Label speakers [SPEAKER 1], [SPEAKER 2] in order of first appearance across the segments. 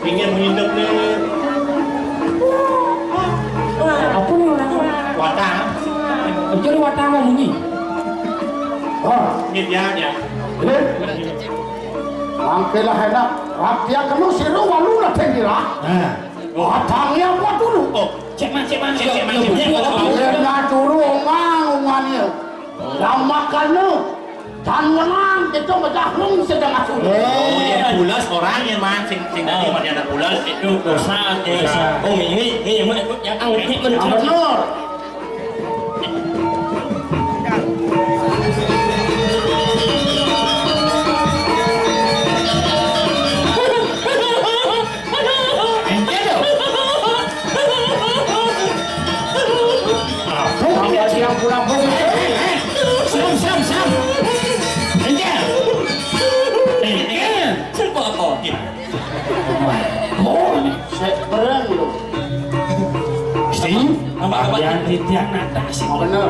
[SPEAKER 1] ingin menghindap nih.
[SPEAKER 2] Apa nih orang?
[SPEAKER 1] Watang.
[SPEAKER 2] Jadi watang mau bunyi.
[SPEAKER 1] Ya.
[SPEAKER 3] Angkelah enak. Rakyat kamu siru walu nak tenggelam. Watangnya buat dulu.
[SPEAKER 1] Oh, cek man.
[SPEAKER 3] Dia dulu ongannya. Yang makannya dan menang itu berjahung sedang asuh.
[SPEAKER 1] Oh, yang bulas orang yang mancing tadi masih ada bulas itu dosa. Oh, ini yang angin
[SPEAKER 3] Benar.
[SPEAKER 2] Yang titian nada sih.
[SPEAKER 3] Benar.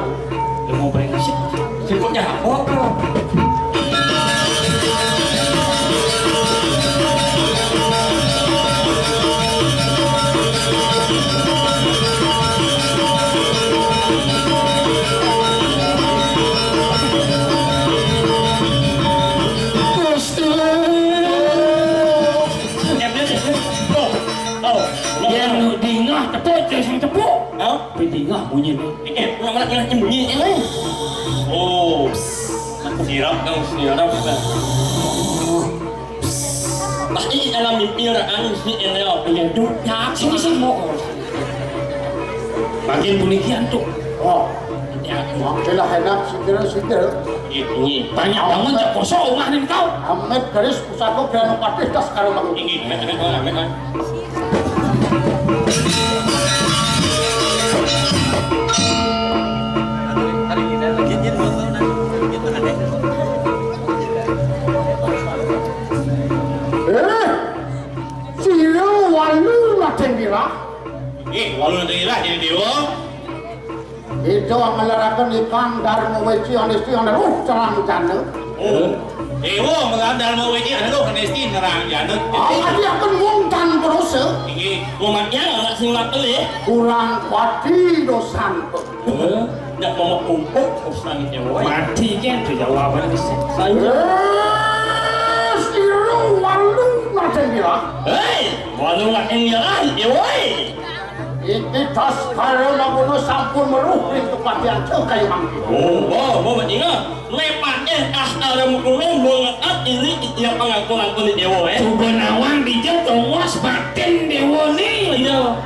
[SPEAKER 2] Mau brengsek.
[SPEAKER 1] Sibuknya apa?
[SPEAKER 2] Pidingah bunyi nih.
[SPEAKER 1] Mana bunyi ini? Oh, sirap sirap. Pasti dalam mimpi orang si Elio punya dunia.
[SPEAKER 2] Sini mau. Bagian punikian tuh.
[SPEAKER 3] Oh, angkelah enak sikir.
[SPEAKER 1] Ini
[SPEAKER 2] Banyak banget cak kosong omah nih kau.
[SPEAKER 3] Amet garis pusako dan patih das karo bangun.
[SPEAKER 1] ini.
[SPEAKER 3] Siru walu nak tenggelam.
[SPEAKER 1] Walau nanti lah jadi dewa.
[SPEAKER 3] Itu ang ngelarakan ikan Dharma Weci Anesti yang terang jana.
[SPEAKER 1] Oh, dewa mengandal mau wajib ada loh kanesti nerang jangan.
[SPEAKER 3] Dia akan mungtan berusaha.
[SPEAKER 1] Ini umatnya nggak simak beli.
[SPEAKER 3] Kurang pati dosan.
[SPEAKER 1] Tidak mau kumpul urusan dewa.
[SPEAKER 2] Mati kan tuh jawaban sih.
[SPEAKER 3] Siru walu nak tenggelam.
[SPEAKER 1] Hei, walau nggak tinggal dewa.
[SPEAKER 3] Ini tas karo maguno sampun meruh itu patian kayu mangki.
[SPEAKER 1] Mau ingat lepatnya ada mukulnya banget ini yang pengakuan di dewa
[SPEAKER 2] Coba nawang dijam tongos batin dewa nih.
[SPEAKER 1] Iya.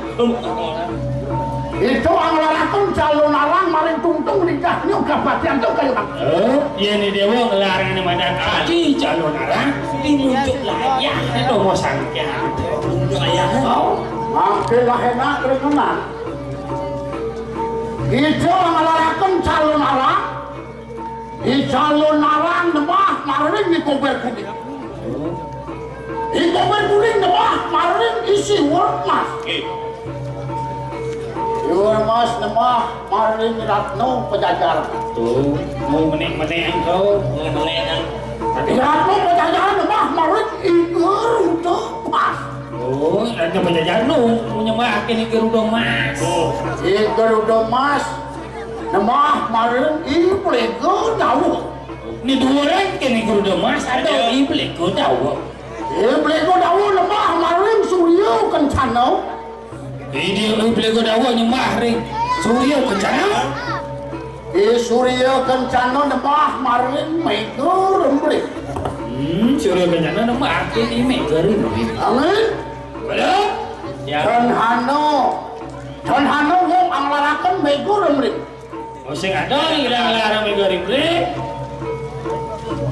[SPEAKER 3] Itu ang larakon calon alang maring tungtung nikahnya uga patian kayu mangki.
[SPEAKER 2] Iya nih dewa ngelarang nih madan aji calon arang dimuncul layah itu mau sangkian.
[SPEAKER 1] Layah.
[SPEAKER 3] Angkelah enak rekenan. Itu ang larakon calon alang. Di calon alang nemah maring di kober kuning. Di kober kuning nemah maring isi wormas. Wormas nemah maring Ratno Pejajaran.
[SPEAKER 2] Tuh mau menek-menek engkau.
[SPEAKER 3] Ratno Pejajaran nemah maring Iger Udomas.
[SPEAKER 2] Oh, ada penjajahan lu punya makin ikan udah mas.
[SPEAKER 3] Iger Udomas nemah maring Iplego Dawo.
[SPEAKER 2] Ini dua orang kan ikan udah mas ada iblis kau tahu.
[SPEAKER 3] Iplego Dawo nemah maring Suryo Kencana.
[SPEAKER 2] Ini iblis kau tahu nyembah ring Surya kencana.
[SPEAKER 3] Suryo Kencana nemah maring Mego Remblik.
[SPEAKER 2] Surya kencana nama akhir ini garing.
[SPEAKER 3] Amin.
[SPEAKER 2] Belum? Ya.
[SPEAKER 3] Don Hano wong ang larakan Mego Remblik.
[SPEAKER 2] Oh sing ada ilang larang garing ring.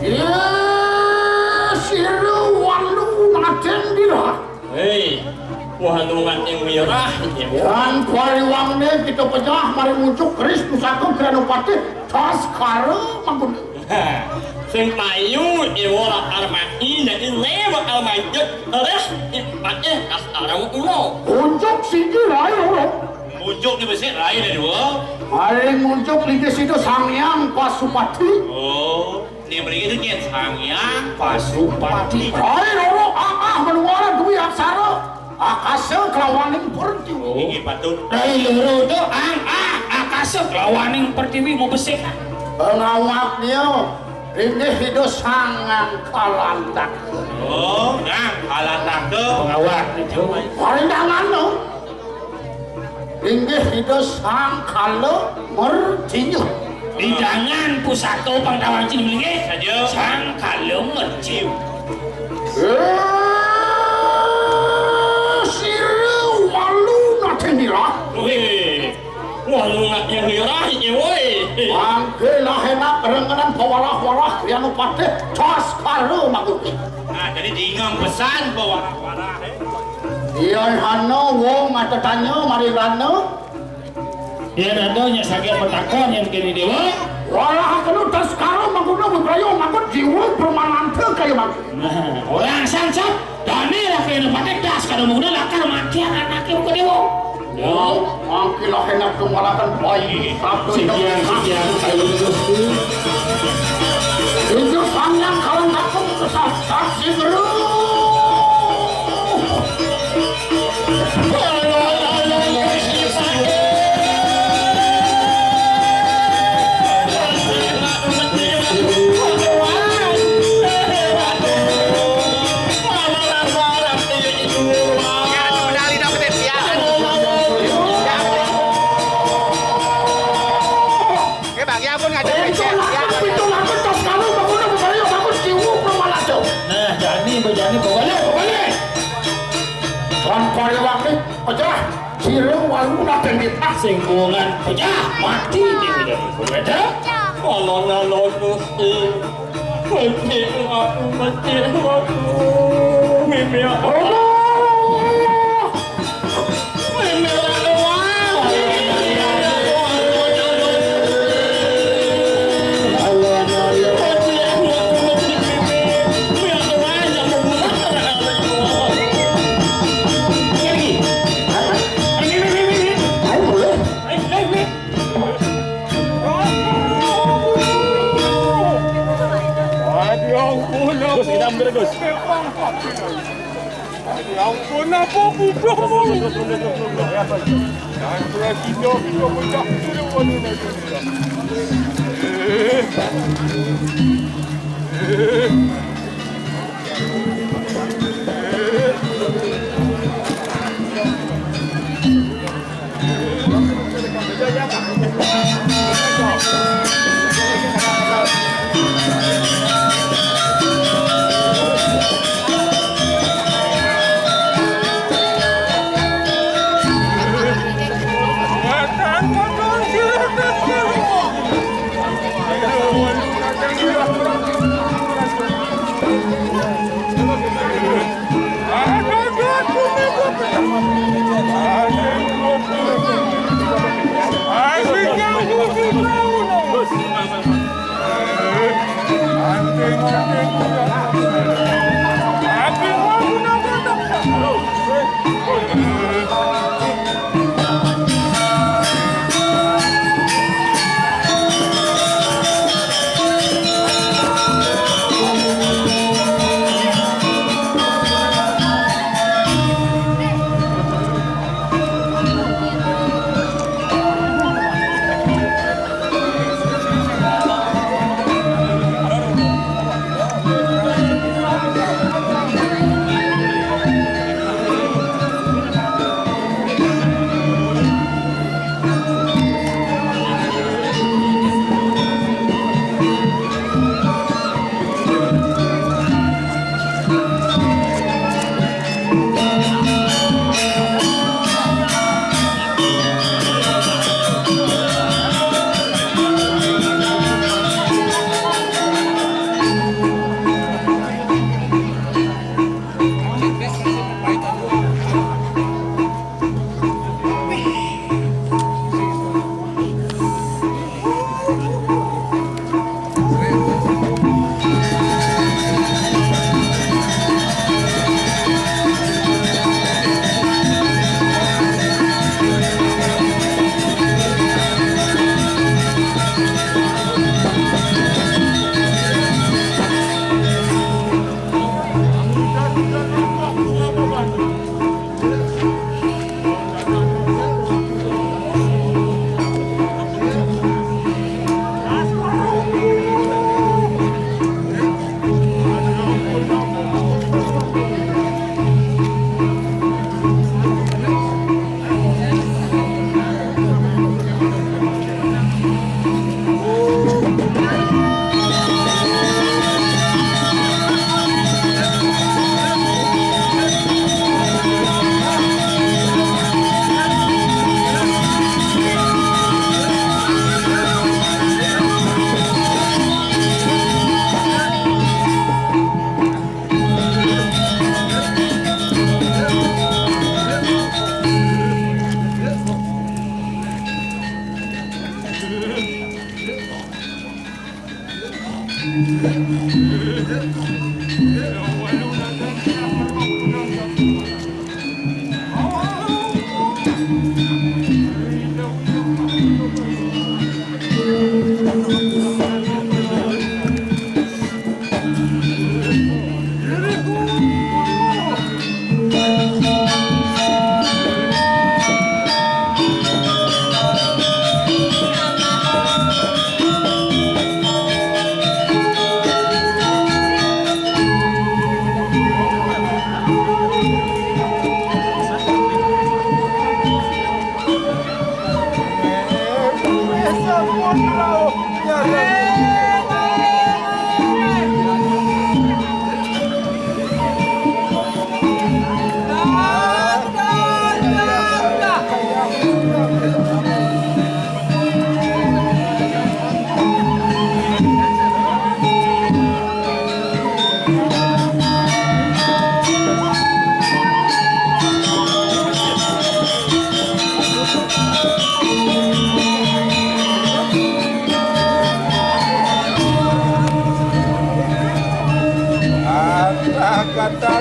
[SPEAKER 3] Ya siru walu naden dira.
[SPEAKER 1] Hei, wahanungan yang merah.
[SPEAKER 3] Dan pariwangnya kita pecah mari muncul keris pusaka Granopati tas karo manggun.
[SPEAKER 1] Sing payu iwara armai jadi lewat almajud terus ipatnya kas arang ulo.
[SPEAKER 3] Muncul sini rai orang.
[SPEAKER 1] Muncul di besi lain dari dua.
[SPEAKER 3] Mari muncul di situ Sangyang Pasupati.
[SPEAKER 1] Oh, dia beri itu kian sangyang
[SPEAKER 2] Pasupati.
[SPEAKER 3] Rai orang menuara duit akase kelawaning pertiwi.
[SPEAKER 4] Iki patut.
[SPEAKER 2] Rai loro doang akase lawaning pertiwi mau besek.
[SPEAKER 3] Pengawak dia ini hidup sangat kalantak.
[SPEAKER 4] Oh, nang kalantak tuh.
[SPEAKER 2] Pengawak itu.
[SPEAKER 3] Parindangan no. Ini hidup sang kalau mercinyu.
[SPEAKER 2] Hidangan pusato pangtawang cilik
[SPEAKER 4] Saja.
[SPEAKER 2] sang kalau merciu.
[SPEAKER 3] Siru walu natenira.
[SPEAKER 1] Wih, walau nggak yang hirah ya woi.
[SPEAKER 3] Mangke lah enak rengenan pawarah-warah yang upate tos kalu magupi.
[SPEAKER 4] Nah, jadi diingat pesan bawa warah.
[SPEAKER 3] Iya hano wong mata tanya mari rano.
[SPEAKER 2] Dia nadanya sakit petakon yang kini dewa.
[SPEAKER 3] Walah kalau tos kalu maguna bebrayo magut jiwa permanan teu kayu mag.
[SPEAKER 2] Nah, orang sansap dani lah kena pakai das kalau muna lakar mati anaknya ke dewa.
[SPEAKER 3] Wow, mangke lah enak kemalakan bayi satu
[SPEAKER 2] Sekian kayu gusti.
[SPEAKER 3] itu panjang kalau takut kesat saksi dulu.
[SPEAKER 2] Nah, jadi bejani pokoknya.
[SPEAKER 3] Aja, sireu walu naten kita.
[SPEAKER 2] Singgungan pecah mati dia tidak berbeda.
[SPEAKER 1] Kalau ngalor gusti, mesti aku mimi aku. Mimi aku.
[SPEAKER 5] Ya ampun, apa bubuh mu?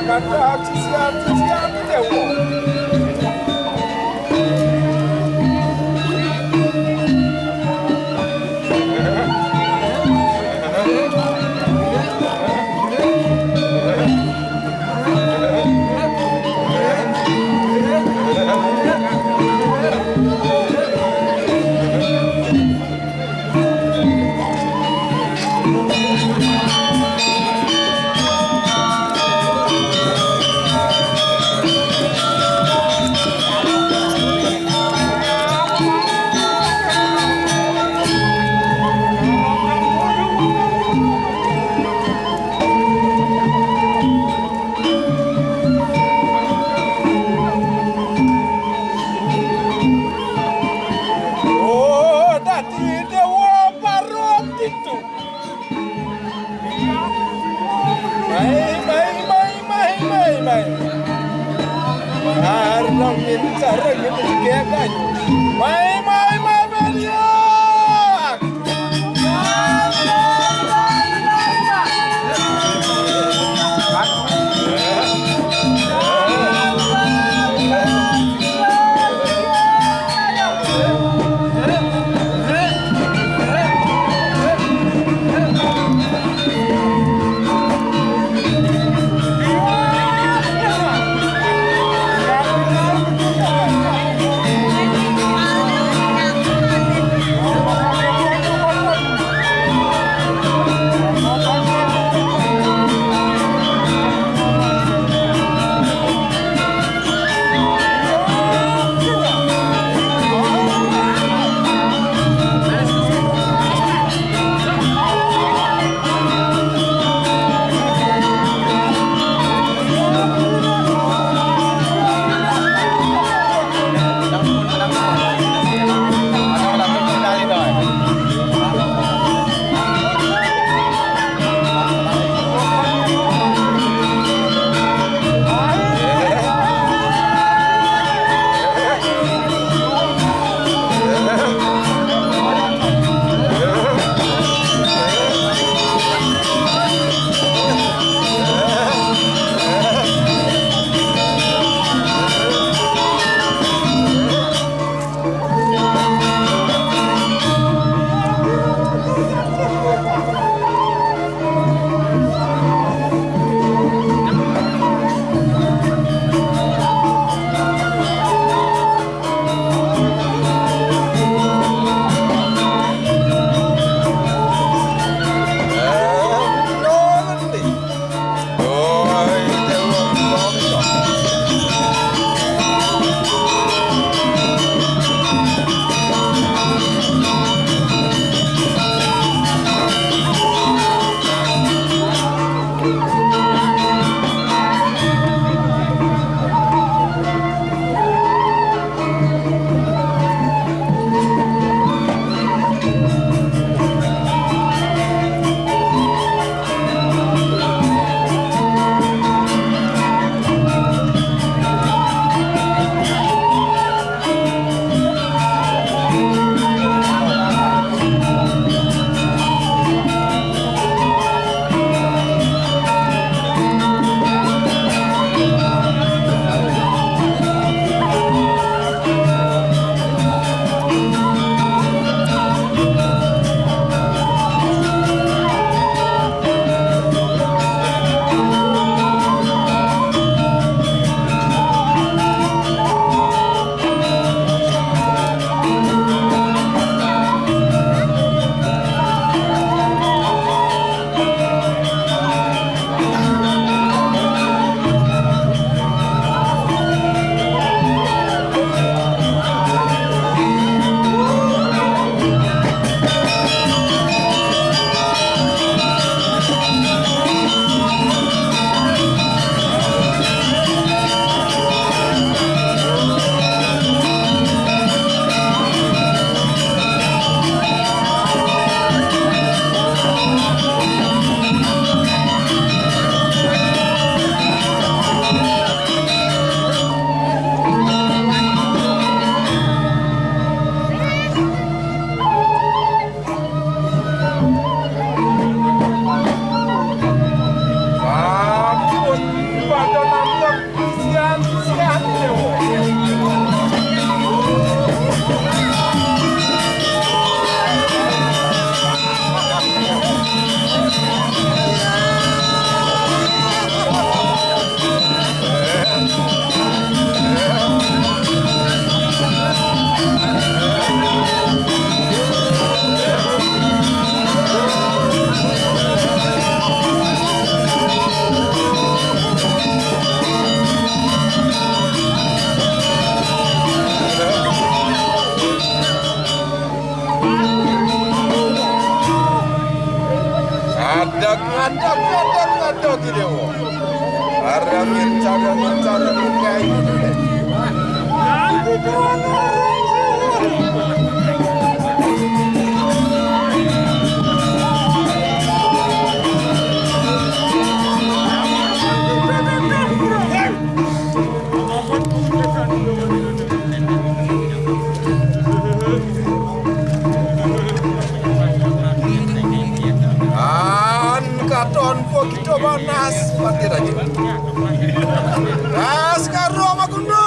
[SPEAKER 5] kata siap dewa. Oh, dadi dewa parut itu. Mai. Harang cara gitu kayak kayu. Mai dia. cara kayak gitu. Katon po kita banas pati lagi. Sekarang aku no.